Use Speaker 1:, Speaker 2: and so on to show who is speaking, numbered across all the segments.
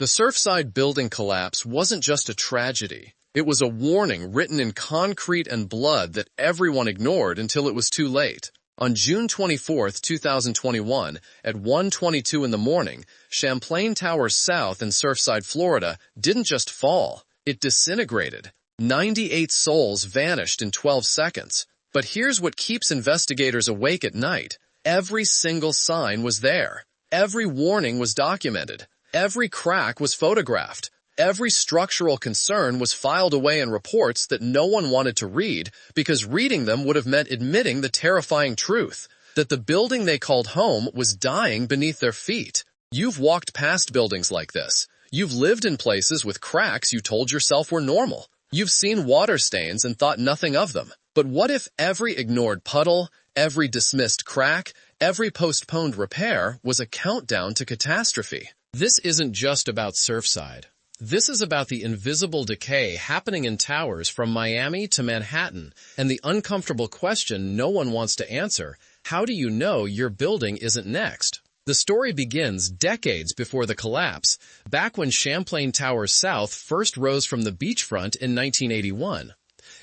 Speaker 1: The Surfside building collapse wasn't just a tragedy. It was a warning written in concrete and blood that everyone ignored until it was too late. On June 24, 2021, at 1:22 in the morning, Champlain Towers South in Surfside, Florida, didn't just fall. It disintegrated. 98 souls vanished in 12 seconds. But here's what keeps investigators awake at night. Every single sign was there. Every warning was documented. Every crack was photographed. Every structural concern was filed away in reports that no one wanted to read because reading them would have meant admitting the terrifying truth, that the building they called home was dying beneath their feet. You've walked past buildings like this. You've lived in places with cracks you told yourself were normal. You've seen water stains and thought nothing of them. But what if every ignored puddle, every dismissed crack, every postponed repair was a countdown to catastrophe? This isn't just about Surfside. This is about the invisible decay happening in towers from Miami to Manhattan, and the uncomfortable question no one wants to answer: how do you know your building isn't next? The story begins decades before the collapse, back when Champlain Towers South first rose from the beachfront in 1981.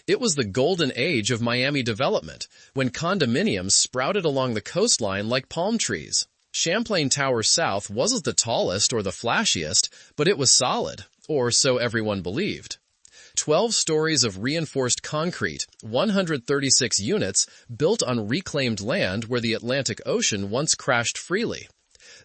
Speaker 1: It was the golden age of Miami development, when condominiums sprouted along the coastline like palm trees. Champlain Towers South wasn't the tallest or the flashiest, but it was solid, or so everyone believed. 12 stories of reinforced concrete, 136 units built on reclaimed land where the Atlantic Ocean once crashed freely.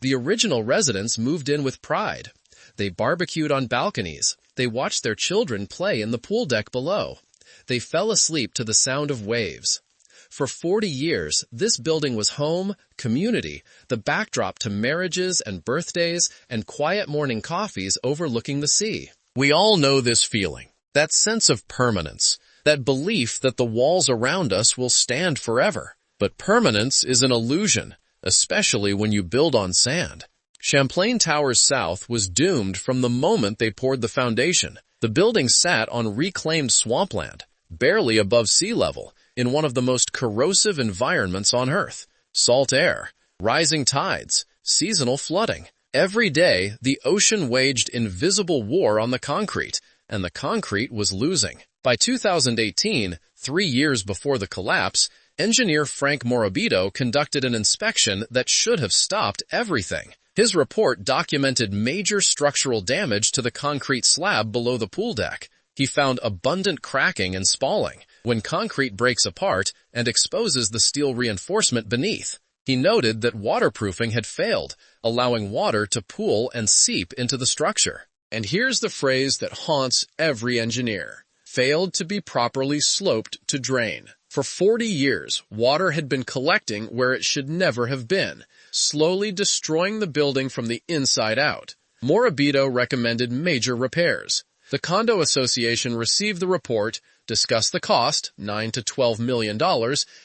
Speaker 1: The original residents moved in with pride. They barbecued on balconies. They watched their children play in the pool deck below. They fell asleep to the sound of waves. For 40 years, this building was home, community, the backdrop to marriages and birthdays and quiet morning coffees overlooking the sea. We all know this feeling, that sense of permanence, that belief that the walls around us will stand forever. But permanence is an illusion, especially when you build on sand. Champlain Towers South was doomed from the moment they poured the foundation. The building sat on reclaimed swampland, barely above sea level, in one of the most corrosive environments on Earth. Salt air, rising tides, seasonal flooding. Every day, the ocean waged invisible war on the concrete, and the concrete was losing. By 2018, 3 years before the collapse, engineer Frank Morabito conducted an inspection that should have stopped everything. His report documented major structural damage to the concrete slab below the pool deck. He found abundant cracking and spalling when concrete breaks apart and exposes the steel reinforcement beneath. He noted that waterproofing had failed, allowing water to pool and seep into the structure. And here's the phrase that haunts every engineer: failed to be properly sloped to drain. For 40 years, water had been collecting where it should never have been, slowly destroying the building from the inside out. Morabito recommended major repairs. The Condo Association received the report, discussed the cost, $9 to $12 million,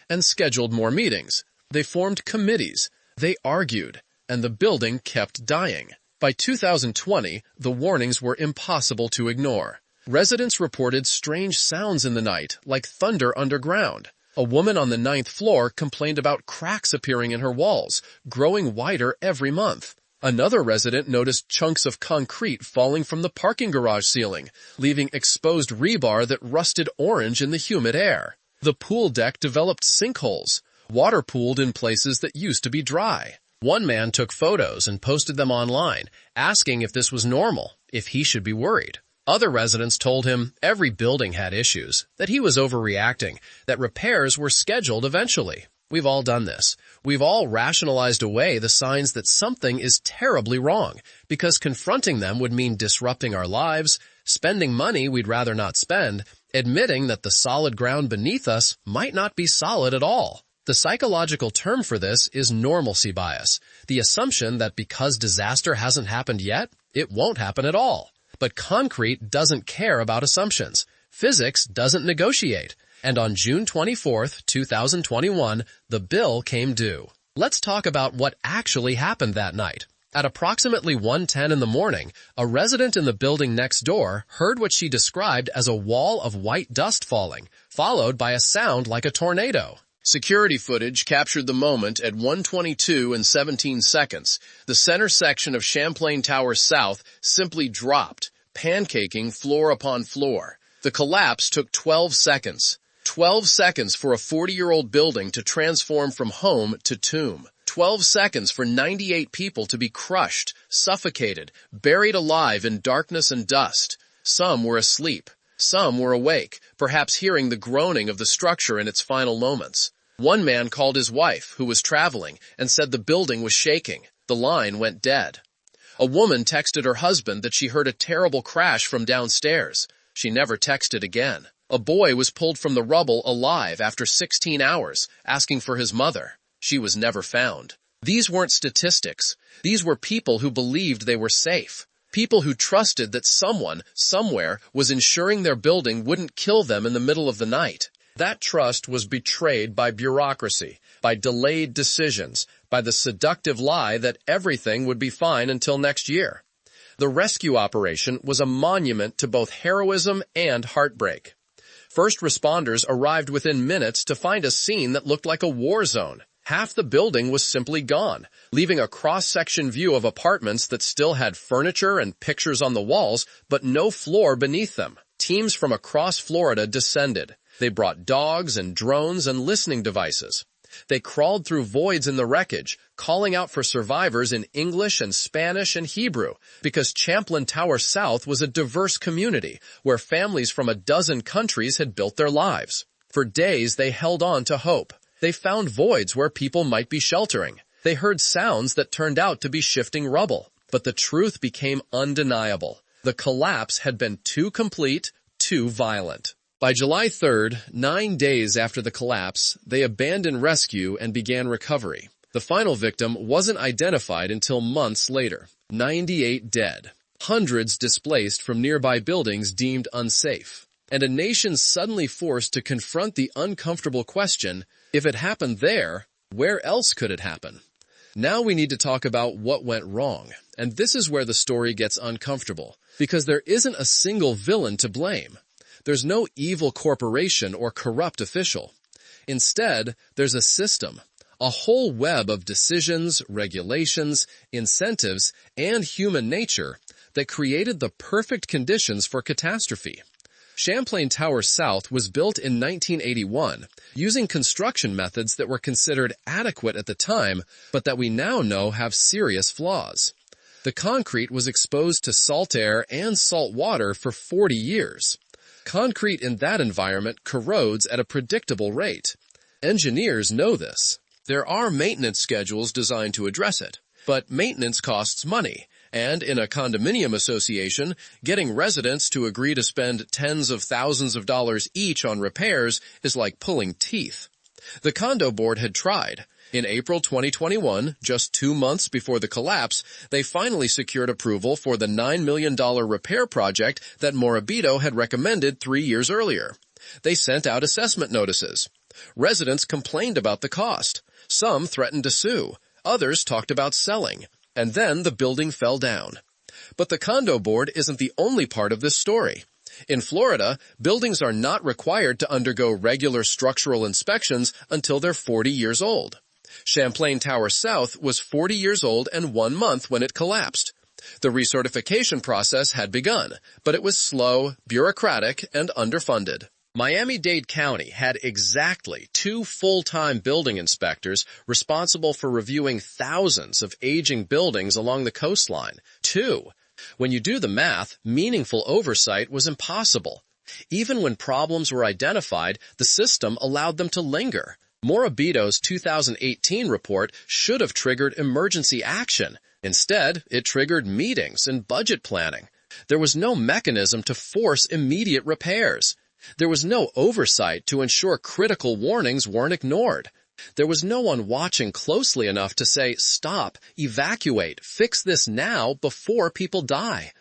Speaker 1: and scheduled more meetings. They formed committees. They argued, and the building kept dying. By 2020, the warnings were impossible to ignore. Residents reported strange sounds in the night, like thunder underground. A woman on the 9th floor complained about cracks appearing in her walls, growing wider every month. Another resident noticed chunks of concrete falling from the parking garage ceiling, leaving exposed rebar that rusted orange in the humid air. The pool deck developed sinkholes. Water pooled in places that used to be dry. One man took photos and posted them online, asking if this was normal, if he should be worried. Other residents told him every building had issues, that he was overreacting, that repairs were scheduled eventually. We've all done this. We've all rationalized away the signs that something is terribly wrong, because confronting them would mean disrupting our lives, spending money we'd rather not spend, admitting that the solid ground beneath us might not be solid at all. The psychological term for this is normalcy bias, the assumption that because disaster hasn't happened yet, it won't happen at all. But concrete doesn't care about assumptions. Physics doesn't negotiate. And on June 24, 2021, the bill came due. Let's talk about what actually happened that night. At approximately 1:10 in the morning, a resident in the building next door heard what she described as a wall of white dust falling, followed by a sound like a tornado. Security footage captured the moment at 1:22 and 17 seconds. The center section of Champlain Tower South simply dropped, pancaking floor upon floor. The collapse took 12 seconds. 12 seconds for a 40-year-old building to transform from home to tomb. 12 seconds for 98 people to be crushed, suffocated, buried alive in darkness and dust. Some were asleep. Some were awake, perhaps hearing the groaning of the structure in its final moments. One man called his wife, who was traveling, and said the building was shaking. The line went dead. A woman texted her husband that she heard a terrible crash from downstairs. She never texted again. A boy was pulled from the rubble alive after 16 hours, asking for his mother. She was never found. These weren't statistics. These were people who believed they were safe. People who trusted that someone, somewhere, was ensuring their building wouldn't kill them in the middle of the night. That trust was betrayed by bureaucracy, by delayed decisions, by the seductive lie that everything would be fine until next year. The rescue operation was a monument to both heroism and heartbreak. First responders arrived within minutes to find a scene that looked like a war zone. Half the building was simply gone, leaving a cross-section view of apartments that still had furniture and pictures on the walls, but no floor beneath them. Teams from across Florida descended. They brought dogs and drones and listening devices. They crawled through voids in the wreckage, calling out for survivors in English and Spanish and Hebrew, because Champlain Tower South was a diverse community where families from a dozen countries had built their lives. For days they held on to hope. They found voids where people might be sheltering. They heard sounds that turned out to be shifting rubble. But the truth became undeniable. The collapse had been too complete, too violent. By July 3rd, 9 days after the collapse, they abandoned rescue and began recovery. The final victim wasn't identified until months later. 98 dead. Hundreds displaced from nearby buildings deemed unsafe. And a nation suddenly forced to confront the uncomfortable question, if it happened there, where else could it happen? Now we need to talk about what went wrong. And this is where the story gets uncomfortable, because there isn't a single villain to blame. There's no evil corporation or corrupt official. Instead, there's a system, a whole web of decisions, regulations, incentives, and human nature that created the perfect conditions for catastrophe. Champlain Tower South was built in 1981 using construction methods that were considered adequate at the time, but that we now know have serious flaws. The concrete was exposed to salt air and salt water for 40 years. Concrete in that environment corrodes at a predictable rate. Engineers know this. There are maintenance schedules designed to address it, but maintenance costs money. And in a condominium association, getting residents to agree to spend tens of thousands of dollars each on repairs is like pulling teeth. The condo board had tried. In April 2021, just 2 months before the collapse, they finally secured approval for the $9 million repair project that Morabito had recommended 3 years earlier. They sent out assessment notices. Residents complained about the cost. Some threatened to sue. Others talked about selling. And then the building fell down. But the condo board isn't the only part of this story. In Florida, buildings are not required to undergo regular structural inspections until they're 40 years old. Champlain Tower South was 40 years old and 1 month when it collapsed. The recertification process had begun, but it was slow, bureaucratic, and underfunded. Miami-Dade County had exactly 2 full-time building inspectors responsible for reviewing thousands of aging buildings along the coastline. 2. When you do the math, meaningful oversight was impossible. Even when problems were identified, the system allowed them to linger. Morabito's 2018 report should have triggered emergency action. Instead, it triggered meetings and budget planning. There was no mechanism to force immediate repairs. There was no oversight to ensure critical warnings weren't ignored. There was no one watching closely enough to say, stop, evacuate, fix this now before people die.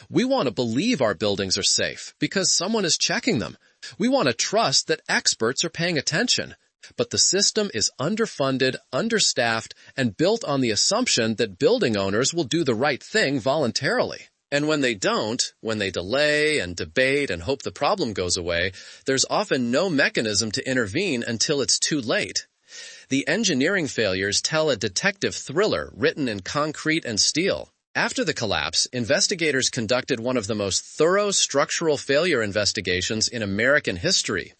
Speaker 1: We want to believe our buildings are safe because someone is checking them. We want to trust that experts are paying attention. But the system is underfunded, understaffed, and built on the assumption that building owners will do the right thing voluntarily. And when they don't, when they delay and debate and hope the problem goes away, there's often no mechanism to intervene until it's too late. The engineering failures tell a detective thriller written in concrete and steel. After the collapse, investigators conducted one of the most thorough structural failure investigations in American history.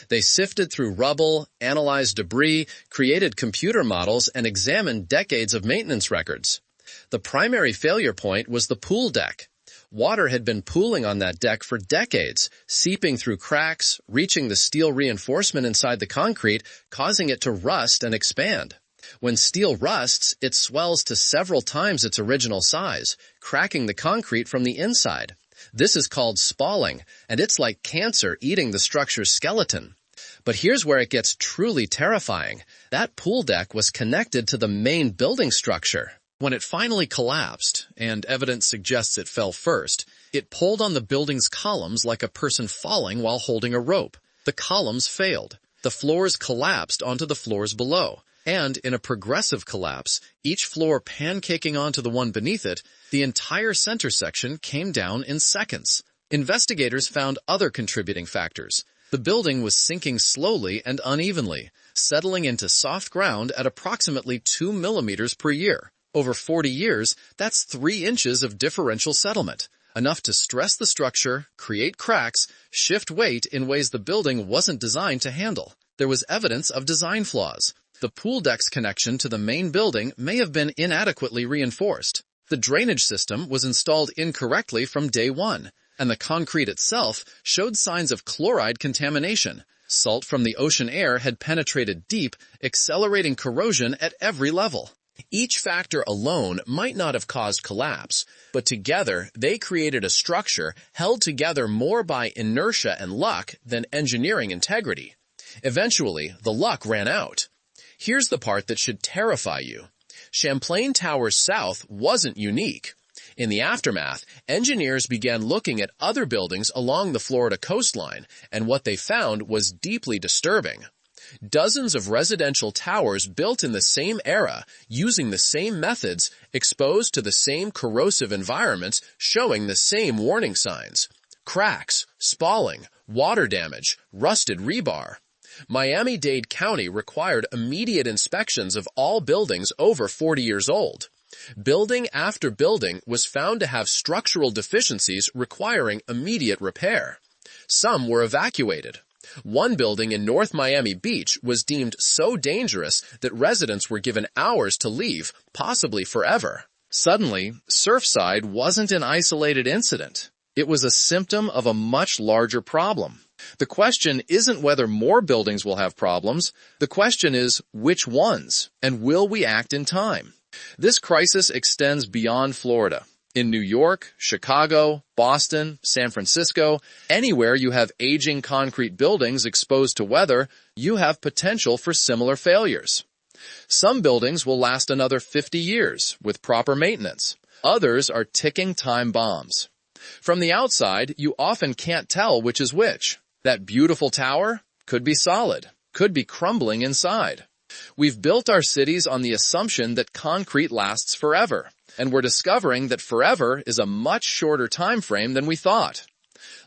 Speaker 1: They sifted through rubble, analyzed debris, created computer models, and examined decades of maintenance records. The primary failure point was the pool deck. Water had been pooling on that deck for decades, seeping through cracks, reaching the steel reinforcement inside the concrete, causing it to rust and expand. When steel rusts, it swells to several times its original size, cracking the concrete from the inside. This is called spalling, and it's like cancer eating the structure's skeleton. But here's where it gets truly terrifying. That pool deck was connected to the main building structure. When it finally collapsed, and evidence suggests it fell first, it pulled on the building's columns like a person falling while holding a rope. The columns failed. The floors collapsed onto the floors below. And in a progressive collapse, each floor pancaking onto the one beneath it, the entire center section came down in seconds. Investigators found other contributing factors. The building was sinking slowly and unevenly, settling into soft ground at approximately 2 millimeters per year. Over 40 years, that's 3 inches of differential settlement, enough to stress the structure, create cracks, shift weight in ways the building wasn't designed to handle. There was evidence of design flaws. The pool deck's connection to the main building may have been inadequately reinforced. The drainage system was installed incorrectly from day one, and the concrete itself showed signs of chloride contamination. Salt from the ocean air had penetrated deep, accelerating corrosion at every level. Each factor alone might not have caused collapse, but together they created a structure held together more by inertia and luck than engineering integrity. Eventually, the luck ran out. Here's the part that should terrify you. Champlain Tower South wasn't unique. In the aftermath, engineers began looking at other buildings along the Florida coastline, and what they found was deeply disturbing. Dozens of residential towers built in the same era, using the same methods, exposed to the same corrosive environments, showing the same warning signs. Cracks, spalling, water damage, rusted rebar. Miami-Dade County required immediate inspections of all buildings over 40 years old. Building after building was found to have structural deficiencies requiring immediate repair. Some were evacuated. One building in North Miami Beach was deemed so dangerous that residents were given hours to leave, possibly forever. Suddenly, Surfside wasn't an isolated incident. It was a symptom of a much larger problem. The question isn't whether more buildings will have problems. The question is, which ones? And will we act in time? This crisis extends beyond Florida. In New York, Chicago, Boston, San Francisco, anywhere you have aging concrete buildings exposed to weather, you have potential for similar failures. Some buildings will last another 50 years with proper maintenance. Others are ticking time bombs. From the outside, you often can't tell which is which. That beautiful tower could be solid, could be crumbling inside. We've built our cities on the assumption that concrete lasts forever, and we're discovering that forever is a much shorter time frame than we thought.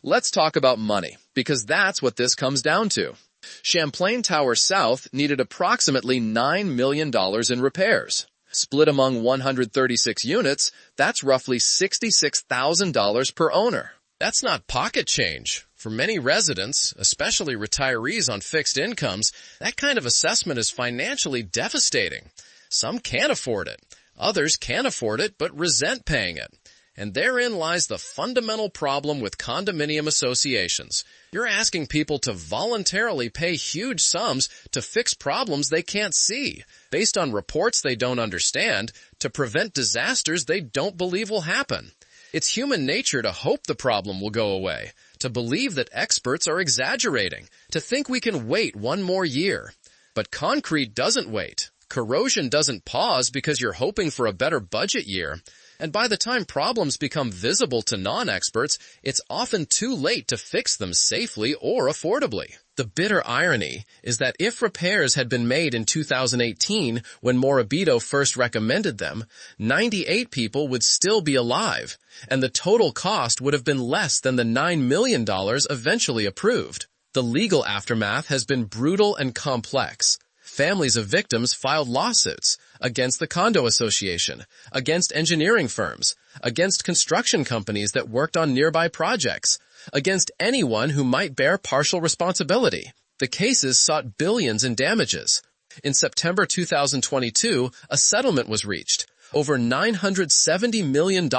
Speaker 1: Let's talk about money, because that's what this comes down to. Champlain Tower South needed approximately $9 million in repairs. Split among 136 units, that's roughly $66,000 per owner. That's not pocket change. For many residents, especially retirees on fixed incomes, that kind of assessment is financially devastating. Some can't afford it. Others can afford it but resent paying it. And therein lies the fundamental problem with condominium associations. You're asking people to voluntarily pay huge sums to fix problems they can't see, based on reports they don't understand, to prevent disasters they don't believe will happen. It's human nature to hope the problem will go away, to believe that experts are exaggerating, to think we can wait one more year. But concrete doesn't wait. Corrosion doesn't pause because you're hoping for a better budget year. And by the time problems become visible to non-experts, it's often too late to fix them safely or affordably. The bitter irony is that if repairs had been made in 2018 when Morabito first recommended them, 98 people would still be alive, and the total cost would have been less than the $9 million eventually approved. The legal aftermath has been brutal and complex. Families of victims filed lawsuits against the condo association, against engineering firms, against construction companies that worked on nearby projects, against anyone who might bear partial responsibility. The cases sought billions in damages. In September 2022, a settlement was reached, over $970 million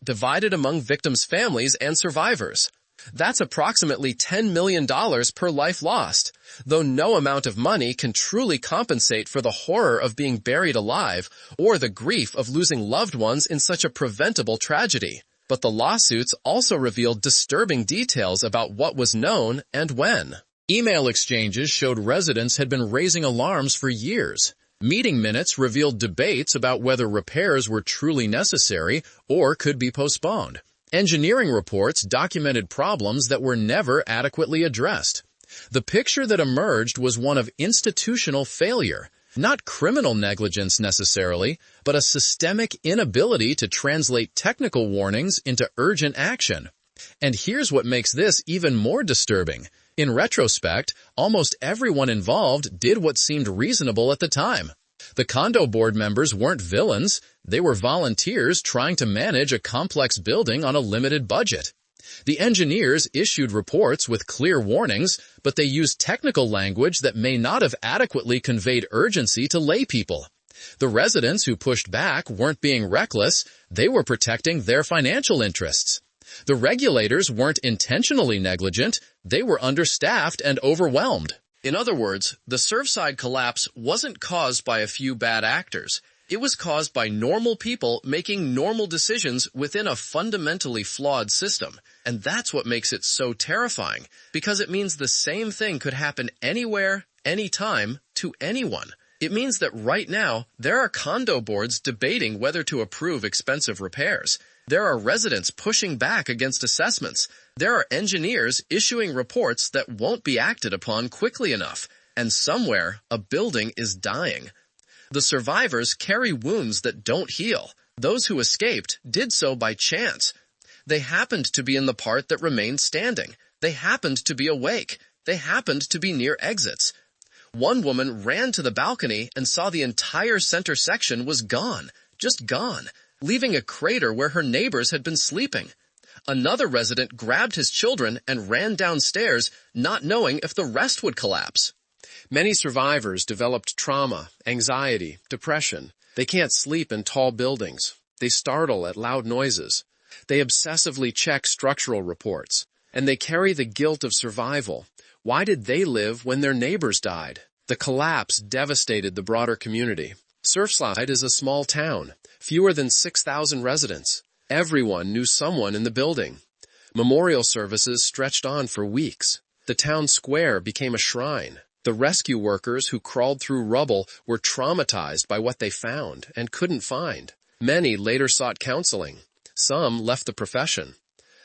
Speaker 1: divided among victims' families and survivors. That's approximately $10 million per life lost, though no amount of money can truly compensate for the horror of being buried alive or the grief of losing loved ones in such a preventable tragedy. But the lawsuits also revealed disturbing details about what was known and when. Email exchanges showed residents had been raising alarms for years. Meeting minutes revealed debates about whether repairs were truly necessary or could be postponed. Engineering reports documented problems that were never adequately addressed. The picture that emerged was one of institutional failure, not criminal negligence necessarily, but a systemic inability to translate technical warnings into urgent action. And here's what makes this even more disturbing. In retrospect, almost everyone involved did what seemed reasonable at the time. The condo board members weren't villains. They were volunteers trying to manage a complex building on a limited budget. The engineers issued reports with clear warnings, but they used technical language that may not have adequately conveyed urgency to laypeople. The residents who pushed back weren't being reckless. They were protecting their financial interests. The regulators weren't intentionally negligent. They were understaffed and overwhelmed. In other words, the Surfside collapse wasn't caused by a few bad actors. It was caused by normal people making normal decisions within a fundamentally flawed system. And that's what makes it so terrifying, because it means the same thing could happen anywhere, anytime, to anyone. It means that right now, there are condo boards debating whether to approve expensive repairs. There are residents pushing back against assessments. There are engineers issuing reports that won't be acted upon quickly enough. And somewhere, a building is dying. The survivors carry wounds that don't heal. Those who escaped did so by chance. They happened to be in the part that remained standing. They happened to be awake. They happened to be near exits. One woman ran to the balcony and saw the entire center section was gone, just gone, leaving a crater where her neighbors had been sleeping. Another resident grabbed his children and ran downstairs, not knowing if the rest would collapse. Many survivors developed trauma, anxiety, depression. They can't sleep in tall buildings. They startle at loud noises. They obsessively check structural reports. And they carry the guilt of survival. Why did they live when their neighbors died? The collapse devastated the broader community. Surfside is a small town, fewer than 6,000 residents. Everyone knew someone in the building. Memorial services stretched on for weeks. The town square became a shrine. The rescue workers who crawled through rubble were traumatized by what they found and couldn't find. Many later sought counseling. Some left the profession.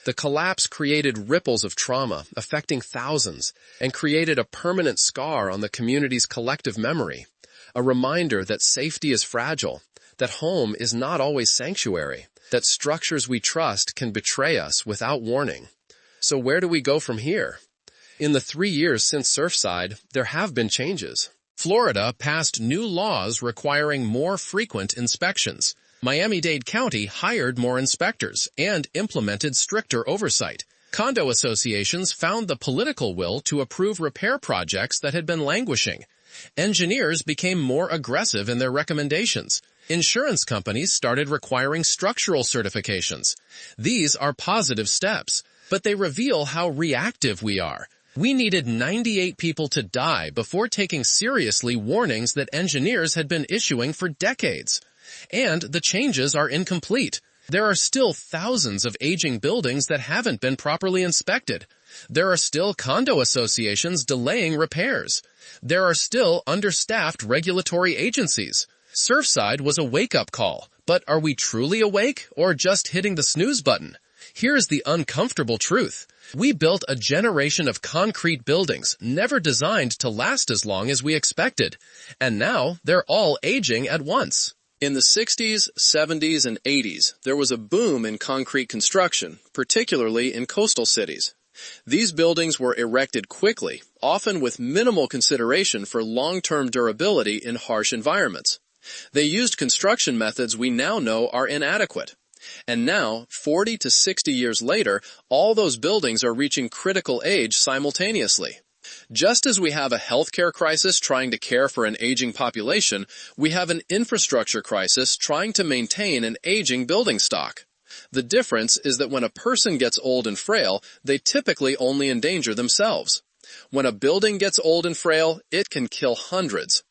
Speaker 1: The collapse created ripples of trauma affecting thousands and created a permanent scar on the community's collective memory, a reminder that safety is fragile, that home is not always sanctuary, that structures we trust can betray us without warning. So where do we go from here? In the 3 years since Surfside, there have been changes. Florida passed new laws requiring more frequent inspections. Miami-Dade County hired more inspectors and implemented stricter oversight. Condo associations found the political will to approve repair projects that had been languishing. Engineers became more aggressive in their recommendations. Insurance companies started requiring structural certifications. These are positive steps, but they reveal how reactive we are. We needed 98 people to die before taking seriously warnings that engineers had been issuing for decades. And the changes are incomplete. There are still thousands of aging buildings that haven't been properly inspected. There are still condo associations delaying repairs. There are still understaffed regulatory agencies. Surfside was a wake-up call, but are we truly awake or just hitting the snooze button? Here's the uncomfortable truth. We built a generation of concrete buildings never designed to last as long as we expected, and now they're all aging at once. In the 60s, 70s, and 80s, there was a boom in concrete construction, particularly in coastal cities. These buildings were erected quickly, often with minimal consideration for long-term durability in harsh environments. They used construction methods we now know are inadequate. And now, 40 to 60 years later, all those buildings are reaching critical age simultaneously. Just as we have a healthcare crisis trying to care for an aging population, we have an infrastructure crisis trying to maintain an aging building stock. The difference is that when a person gets old and frail, they typically only endanger themselves. When a building gets old and frail, it can kill hundreds.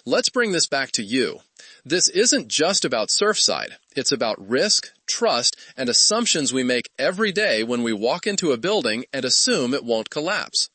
Speaker 1: Let's bring this back to you. This isn't just about Surfside. It's about risk, trust, and assumptions we make every day when we walk into a building and assume it won't collapse.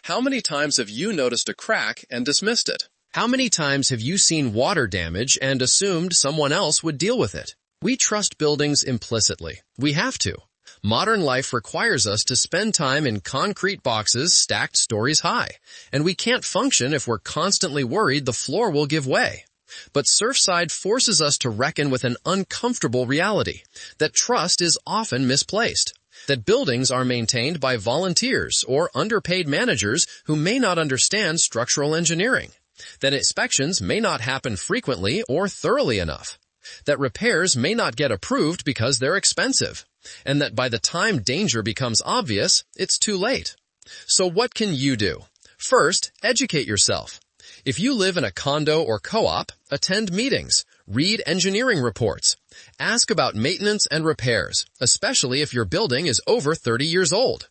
Speaker 1: How many times have you noticed a crack and dismissed it? How many times have you seen water damage and assumed someone else would deal with it? We trust buildings implicitly. We have to. Modern life requires us to spend time in concrete boxes stacked stories high, and we can't function if we're constantly worried the floor will give way. But Surfside forces us to reckon with an uncomfortable reality, that trust is often misplaced, that buildings are maintained by volunteers or underpaid managers who may not understand structural engineering, that inspections may not happen frequently or thoroughly enough, that repairs may not get approved because they're expensive, and that by the time danger becomes obvious, it's too late. So what can you do? First, educate yourself. If you live in a condo or co-op, attend meetings, read engineering reports, ask about maintenance and repairs, especially if your building is over 30 years old.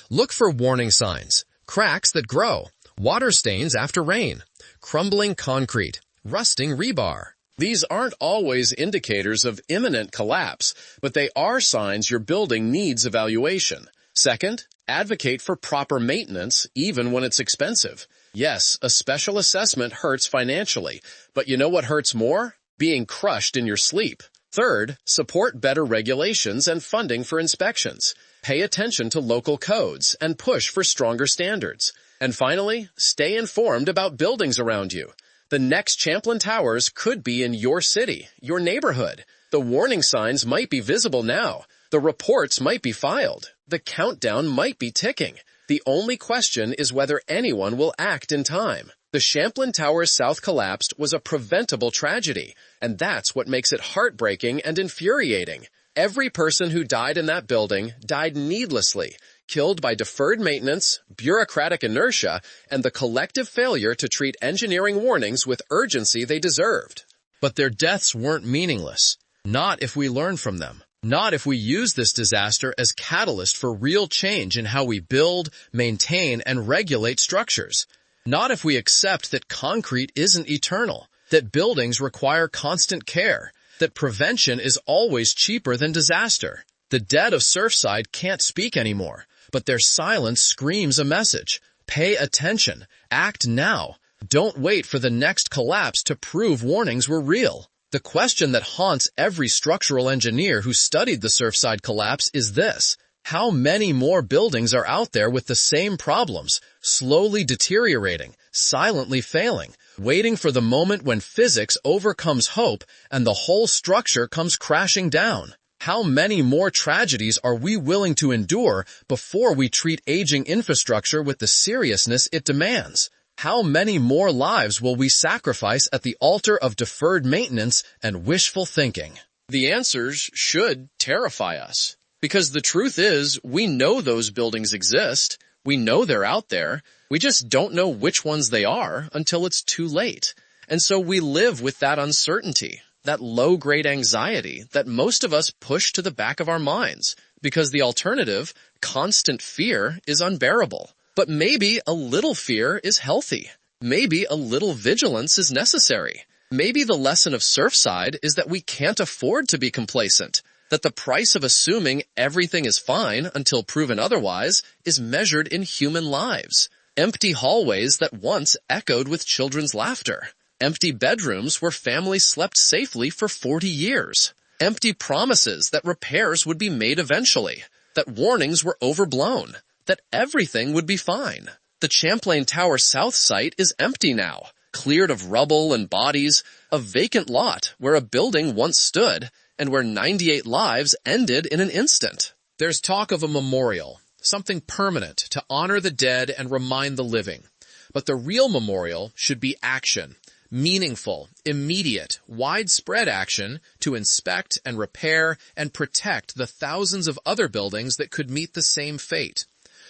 Speaker 1: Look for warning signs, cracks that grow, water stains after rain, crumbling concrete, rusting rebar. These aren't always indicators of imminent collapse, but they are signs your building needs evaluation. Second, advocate for proper maintenance even when it's expensive. Yes, a special assessment hurts financially, but you know what hurts more? Being crushed in your sleep. Third, support better regulations and funding for inspections. Pay attention to local codes and push for stronger standards. And finally, stay informed about buildings around you. The next Champlain Towers could be in your city, your neighborhood. The warning signs might be visible now. The reports might be filed. The countdown might be ticking. The only question is whether anyone will act in time. The Champlain Towers South collapse was a preventable tragedy, and that's what makes it heartbreaking and infuriating. Every person who died in that building died needlessly, killed by deferred maintenance, bureaucratic inertia, and the collective failure to treat engineering warnings with urgency they deserved. But their deaths weren't meaningless. Not if we learn from them. Not if we use this disaster as catalyst for real change in how we build, maintain, and regulate structures. Not if we accept that concrete isn't eternal, that buildings require constant care, that prevention is always cheaper than disaster. The dead of Surfside can't speak anymore, but their silence screams a message. Pay attention. Act now. Don't wait for the next collapse to prove warnings were real. The question that haunts every structural engineer who studied the Surfside collapse is this: how many more buildings are out there with the same problems, slowly deteriorating, silently failing, waiting for the moment when physics overcomes hope and the whole structure comes crashing down? How many more tragedies are we willing to endure before we treat aging infrastructure with the seriousness it demands? How many more lives will we sacrifice at the altar of deferred maintenance and wishful thinking? The answers should terrify us. Because the truth is, we know those buildings exist. We know they're out there. We just don't know which ones they are until it's too late. And so we live with that uncertainty, that low-grade anxiety that most of us push to the back of our minds. Because the alternative, constant fear, is unbearable. But maybe a little fear is healthy. Maybe a little vigilance is necessary. Maybe the lesson of Surfside is that we can't afford to be complacent, that the price of assuming everything is fine until proven otherwise is measured in human lives. Empty hallways that once echoed with children's laughter. Empty bedrooms where families slept safely for 40 years. Empty promises that repairs would be made eventually. that warnings were overblown, that everything would be fine. The Champlain Tower South site is empty now, cleared of rubble and bodies, a vacant lot where a building once stood and where 98 lives ended in an instant. There's talk of a memorial, something permanent to honor the dead and remind the living. But the real memorial should be action, meaningful, immediate, widespread action to inspect and repair and protect the thousands of other buildings that could meet the same fate.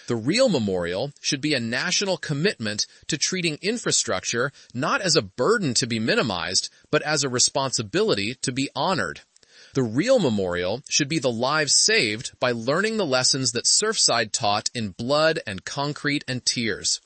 Speaker 1: The real memorial should be a national commitment to treating infrastructure not as a burden to be minimized, but as a responsibility to be honored. The real memorial should be the lives saved by learning the lessons that Surfside taught in blood and concrete and tears.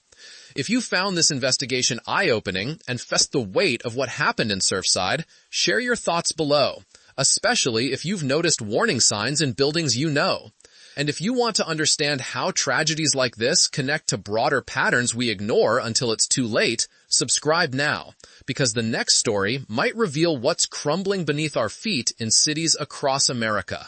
Speaker 1: If you found this investigation eye-opening and felt the weight of what happened in Surfside, share your thoughts below, especially if you've noticed warning signs in buildings you know. And if you want to understand how tragedies like this connect to broader patterns we ignore until it's too late, subscribe now, because the next story might reveal what's crumbling beneath our feet in cities across America.